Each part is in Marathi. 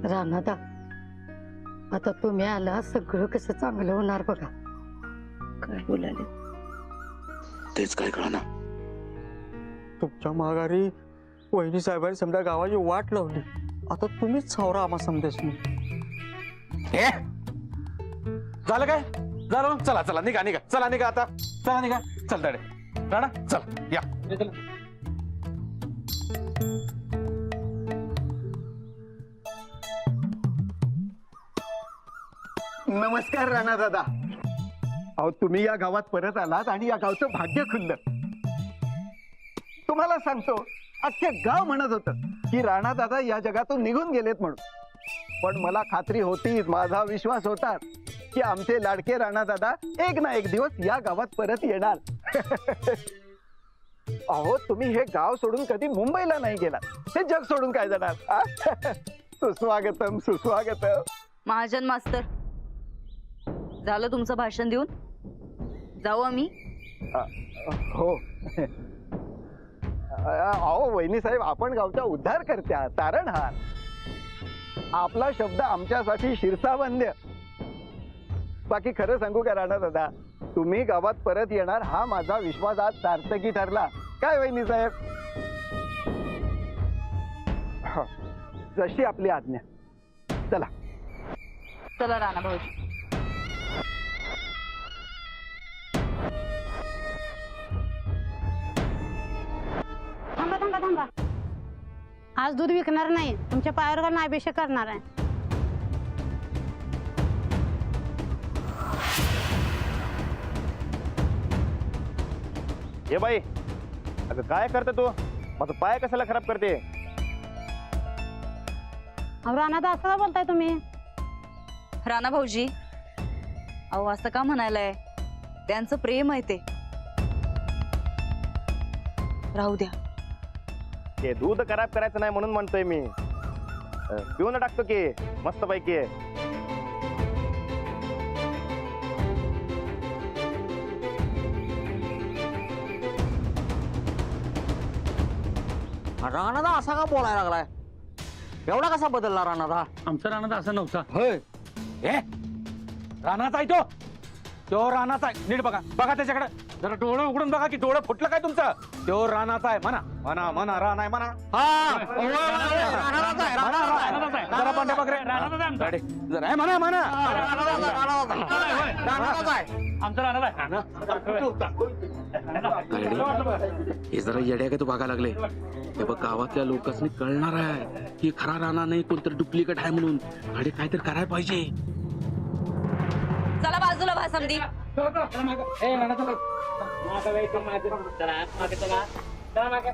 रानादा, आता तुम्ही आला सगळं कसं चांगलं होणार बघा. काय बोलाले तेच काय कळना. तुमच्या माघारी वहिनी साहेबांनी समजा गावाची वाट लावली. आता तुम्हीच सावरा आम्हा समजायची. हे झालं काय झालं. चला चला निघा निघा. चला निघा आता. चला निघा. चल दाडे राणा चल या. नमस्कार राणा दादा. अहो तुम्ही या गावात परत आलात आणि या गावचं भाग्य खुललं. तुम्हाला सांगतो अख्खे गाव म्हणत होतं की राणा दादा या जगातून निघून गेलेत म्हणून. पण मला खात्री होती, माझा विश्वास होता की आमचे लाडके राणा दादा एक ना एक दिवस या गावात परत येणार. अहो तुम्ही हे गाव सोडून कधी मुंबईला नाही गेलात. हे जग सोडून काय जाणार. सुस्वागतम सुस्वागतम. महाजन मास्तर, झालं तुमचं भाषण देऊन जाऊ आम्ही. हो. अहो वहिनी साहेब, आपण गावच्या उद्धार करत्या, तारणहार. आपला शब्द आमच्यासाठी शिरसावंद्य. बाकी खरं सांगू का राणा दादा, तुम्ही गावात परत येणार हा माझा विश्वास आज सार्थकी ठरला. काय वहिनी साहेब. जशी आपली आज्ञा. चला चला राणा भाऊजी. थांबा थांबा थांबा. आज दूध विकणार नाही, तुमच्या पायावर नाभिषेक करणार आहे. हे बाई, अगं काय करते तू. माझा पाय कशाला खराब करते. रानात असं का बोलताय तुम्ही. राणा भाऊजी, अहो असं का म्हणायलाय. त्यांचं प्रेम आहे ते. राहू द्या. ते दूध खराब करायचं नाही म्हणून म्हणतोय मी. पिऊन टाकतो की मस्त पैकी. राणादा असा का बोलायला लागलाय. एवढा कसा बदलला राणादा. आमचा राणा असं नव्हता. होय. हे रानाचा आहे तो रानाचा आहे. नीट बघा बघा त्याच्याकडे. जरा डोळं उघडून बघा की डोळं फुटलं काय तुमचं. तो रानाचा आहे. म्हणा म्हणा म्हणा रान आहे म्हणा. जरा पांढ्या बघ रे. गाडी. जरा हे म्हणा म्हणा. आमचा राणा हे जरा येड्या का तू बघायला लागले. हे बघ गावातल्या लोकांनी कळणार आहे की खरा राणा नाही कोणतरी डुप्लिकेट आहे म्हणून. गाडी काहीतरी करायला पाहिजे. चला बाजूला भासमदी.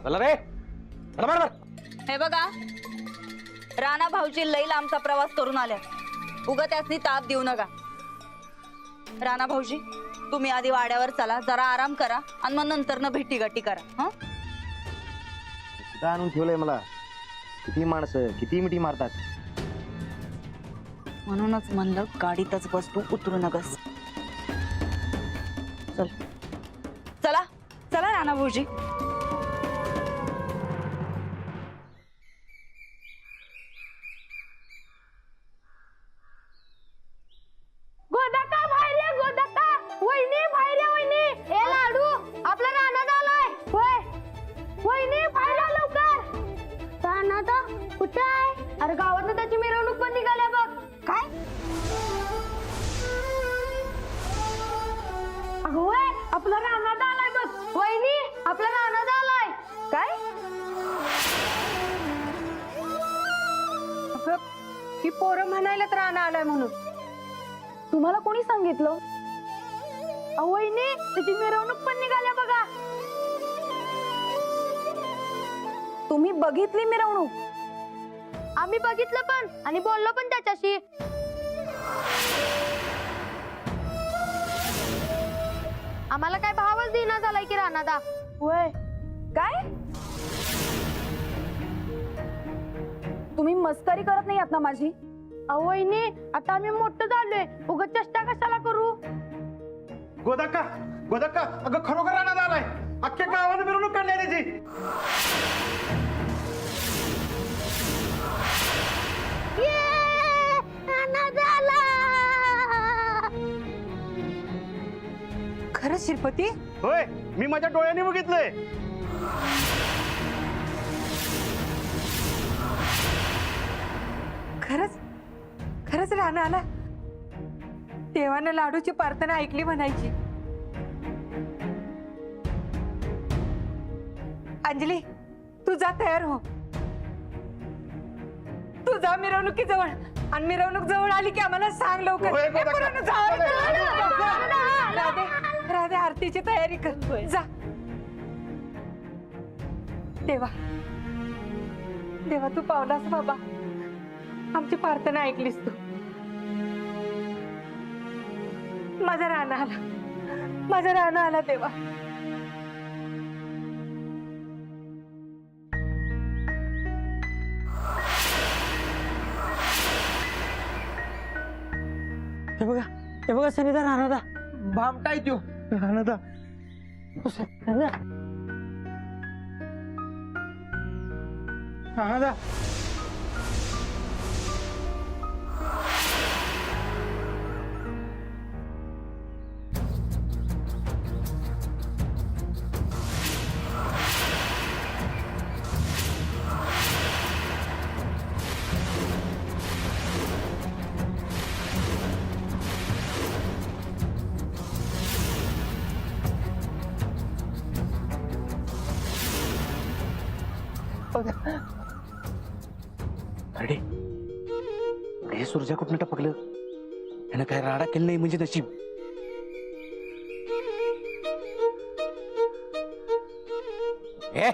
चला रे. बरोबर. हे बघा, राणा भाऊजी लई लांबचा प्रवास करून आल्या. उगा त्यासनी ताप देऊ नका. राणा भाऊजी, तुम्ही आधी वाड्यावर चला, जरा आराम करा आणि मग नंतर न भेटी गाठी करा. हं? आणून ठेवलंय मला. किती माणसं किती मिठी मारतात. म्हणूनच म्हणलं गाडीतच बस, तू उतरू नकस. चल चला चला राणा भाऊजी. गोदाका बाहेर ये, गोदाका. वहिनी बाहेर ये, वहिनी. ए लाडू, आपला रानात आलाय. होय वहिनी, बाहेर या लवकर. रानात कुठे आहे. अरे गावात त्याची मिरवणूक पण निघाल्या बघ. काय. अगं होय, आपला रानात आलाय बघ. वहिनी, आपला रानात आलाय. काय. ही पोरं म्हणायला तर राणा आलाय म्हणून. तुम्हाला कोणी सांगितलं. वहिनी, त्याची मिरवणूक पण निघाल्या बघा. तुम्ही बघितली मिरवणूक. आम्ही बघितलं पण आणि बोललो पण त्याच्याशी. आम्हाला काय भावच देना झालाय की राणादा. होय. काय. तुम्ही मस्करी करत नाही आहात ना माझी. वहिनी, आता आम्ही मोठं झालोय, उगाच चेष्टा कशाला करू. गोदाक्का गोदाक्का, अगं खरोखर राणा आलाय. अख्ख्या गावानं मिरवणूक काढली आहे त्याची. ये खरंच श्रीपती? होय, मी माझ्या डोळ्यांनी बघितलंय. खरंच खरंच राणा आला. देवानं लाडूची प्रार्थना ऐकली म्हणायची. अंजली, तू जा, तयार हो. तू जा मिरवणुकीजवळ, आणि मिरवणूक जवळ आली की आम्हाला सांग लवकर. होय, ए, गोदा, पोरांनो, जा, राधे, राधे, आरतीची तयारी कर. जा. देवा, देवा, तू पावलास बाबा. आमची प्रार्थना ऐकलीस तू. माझा राणा आला, माझा राणा आला देवा. हे बघा सनीदा राणादा. भामटा आहे त्यो. राणादा. राणादा. अरे हे सुरजा कुठनं टपकलं? यानं काय राडा केलं नाही म्हणजे नशीब. ए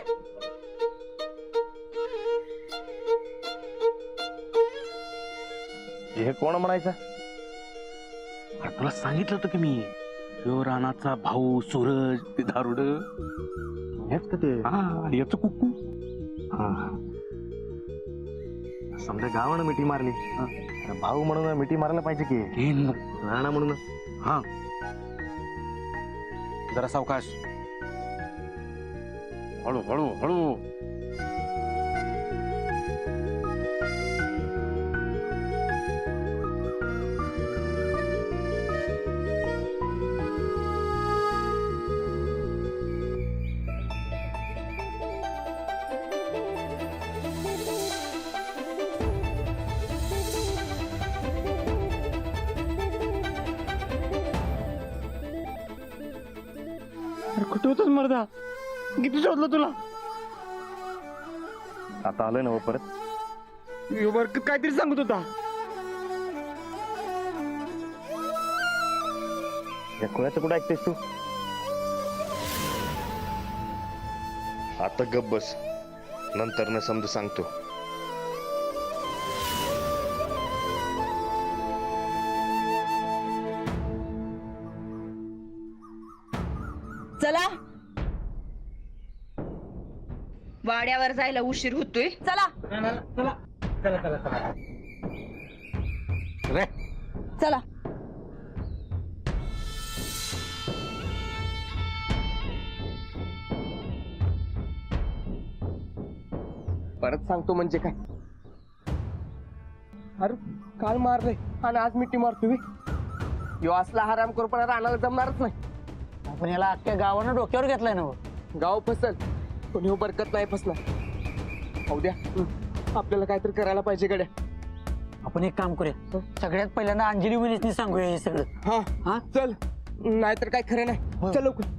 हे कोण म्हणायचं? अरे तुला सांगितलं होतं की मी, ह्यो रानाचा भाऊ सूरज ते दारुड. हेच का ते? हा, याचं कुक्कू. समजा गावानं मिठी मारली. अरे भाऊ म्हणून मिठी मारायला पाहिजे की, हे न- राणा म्हणून. हा, जरा सावकाश. हळू हळू हळू. कुठे होतच मर्दा? किती शोधलं तुला? आता आलोय ना हो परत. बरकत काहीतरी सांगत होता. या कोणाचं कुठं ऐकतेस तू? आता गप बस, नंतर न समज सांगतो. चला, वाड्यावर जायला उशीर होतोय. चला रे चला. परत सांगतो म्हणजे काय? अरे काल मारले आणि आज मिठी मारतोय. यो असला हराम करूपणा राहण्याला जमणारच नाही. आपण याला अख्ख्या गावानं डोक्यावर घेतलाय ना. गाव फसल पण ह्यो बरकत नाही फसणार. पाहू द्या, आपल्याला काहीतरी करायला पाहिजे गड्या. आपण एक काम करूया, सगळ्यात पहिल्यांदा अंजली मुलीसनी सांगूया हे सगळं. हा हा, चल, नाहीतर काय खरं नाही. चल लवकर.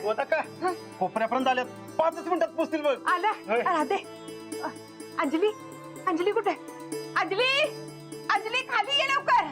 होता का कोपऱ्यापर्यंत आल्यात 5 मिनिटात पोहोचतील बघ. आला होय. राहते. अंजली अंजली कुठे अंजली अंजली खाली ये लवकर.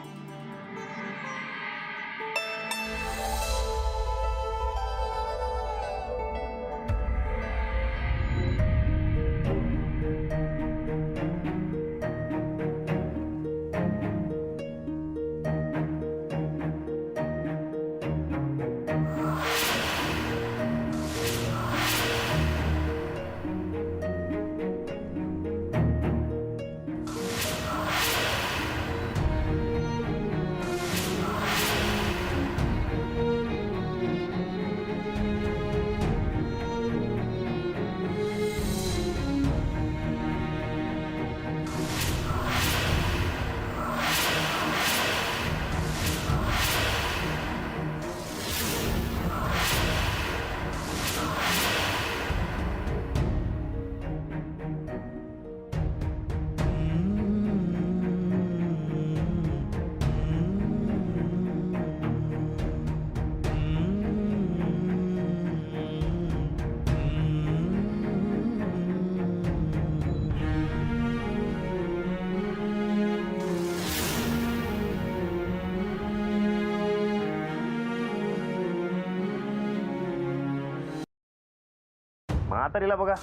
म्हातारीला बघा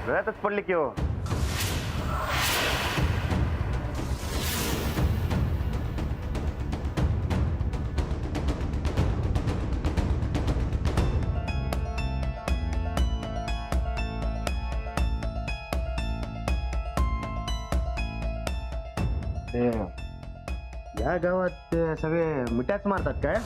डोळ्यातच पडली की हो. या गावात ते सगळे मिठाच मारतात काय?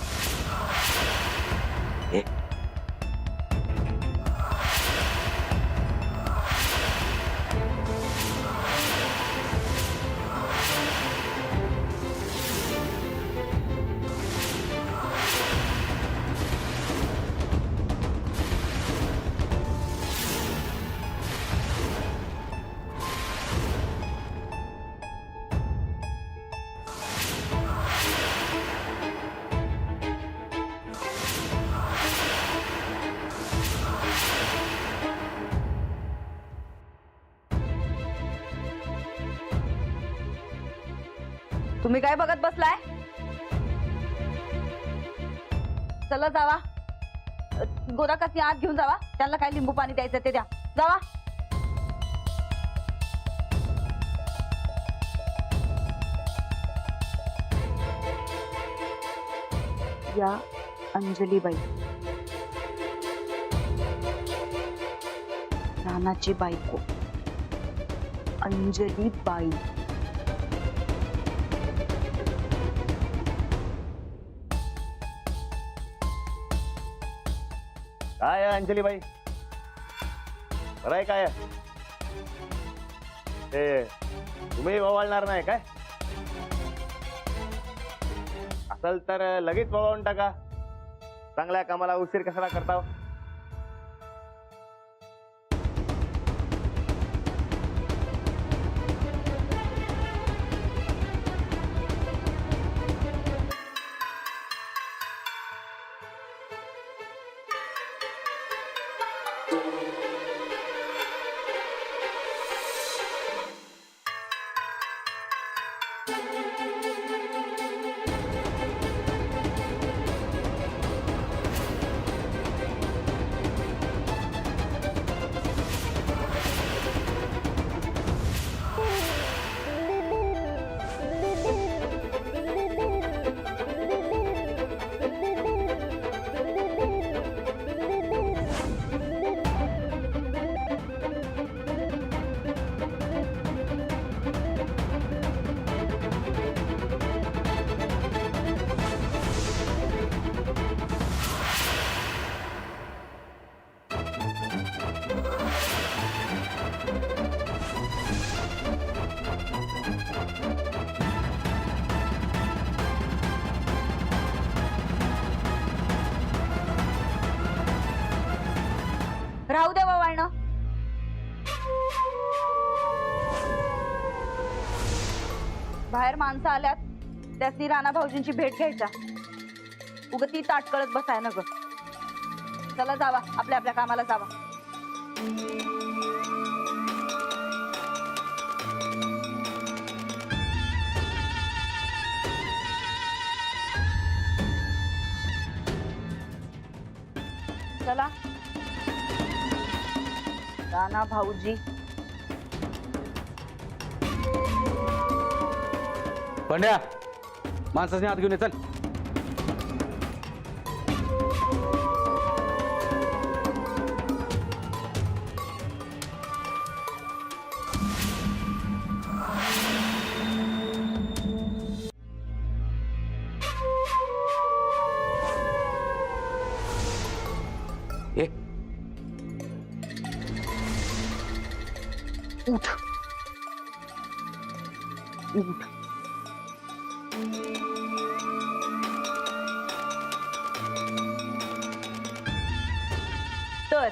तुम्ही काय बघत बसलाय? चला जावा, गोदाकासनी आत घेऊन जावा. त्यांना काय लिंबू पाणी द्यायचं ते द्या. जावा. या अंजलीबाई, रानाची बायको अंजलीबाई. काय आहे अंजलीबाई, बरं आहे काय? ते तुम्ही ववाळणार नाही काय? असल तर लगेच ववाळून टाका. चांगल्या कामाला उशीर कशाला करता? राहू द्या ववाळणं. बाहेर माणसं आल्यात, त्यासनी राणा भाऊजींची भेट घ्यायचा. उग ती ताटकळत बसाय ना ग. चला जावा, आपल्या आपल्या कामाला जावा. चला राणा भाऊजी. पंड्या माणसाने आत घेऊन ये, चल. ए उठ उठ. तर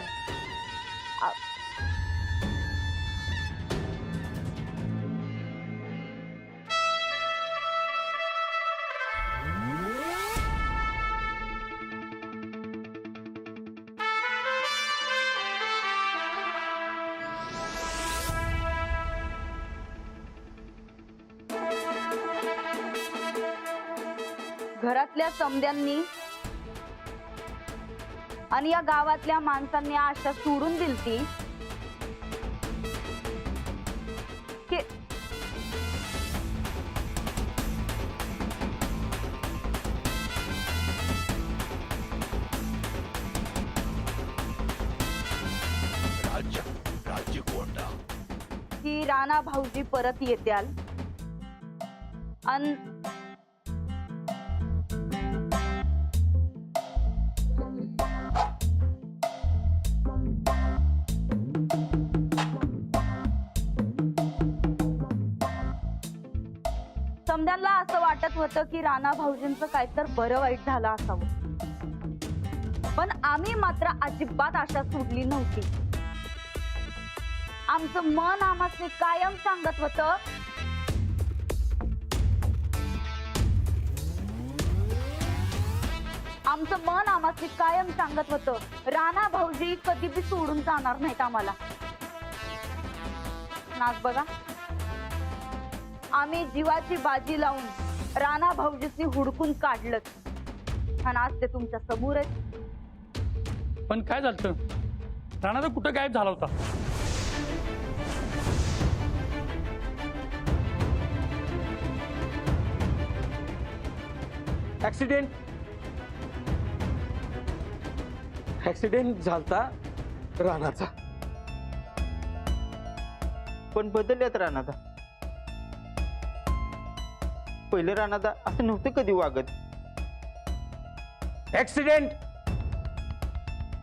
घरातल्या समद्यांनी आणि या गावातल्या माणसांनी आशा सोडून दिलती की की राणा भाऊजी परत येत्याल आणि समद्यांना असं वाटत होतं की राणा भाऊजींचं काहीतर बरं वाईट झालं असावं, पण आम्ही मात्र अजिबात आशा सोडली नव्हती. आमचं मन आम्हाला कायम सांगत होतं राणा भाऊजी कधी बी सोडून जाणार नाहीत आम्हाला. नाच बघा, आम्ही जीवाची बाजी लावून राणा भाऊजींनी हुडकून काढलं आणि आज ते तुमच्या समोर आहेत. पण काय झालं, राणा तर कुठं गायब झाला होता. ऍक्सिडेंट झालता रानाचा. पण बदलल्यात राणादा. पहिले राणादा असं नव्हतं कधी वागत. ऍक्सिडेंट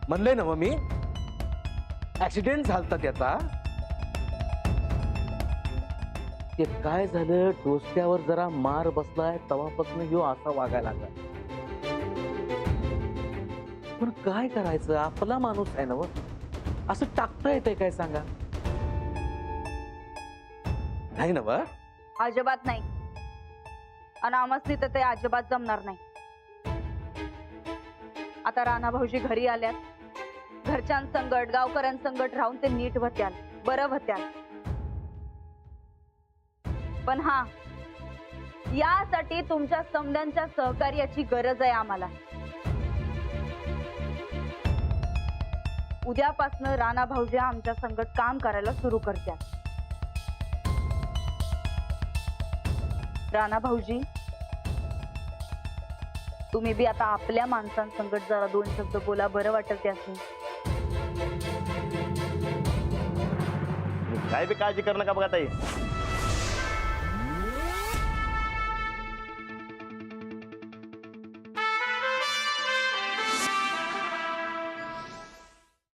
म्हणलंय ना मग मी, ऍक्सिडेंट झालता त्याचा. ते काय झालं, डोसक्यावर जरा मार बसलाय, तेव्हापासून ह्यो असा वागायला लागला. पण काय करायचं, आपला माणूस आहे ना व, असं टाकता येतंय काय सांगा. नाही ना व. अजिबात नाही, आणि आम्हाला तर ते अजिबात जमणार नाही. आता राणा भाऊजी घरी आल्यात, घरच्यांसंगट गावकऱ्यांसंगट राहून ते नीट होत्याल, बरं होत्याल. पण हा, यासाठी तुमच्या समद्यांच्या सहकार्याची गरज आहे आम्हाला. उद्यापासून राणा भाऊजी आमच्या संगट काम करायला सुरू करत्याल. राणा भाऊजी, तुम्ही बी आता आपल्या माणसांसंगट जरा दोन शब्द बोला, बरं वाटत त्यासनी. काय बी काळजी करू नका बघा ताई.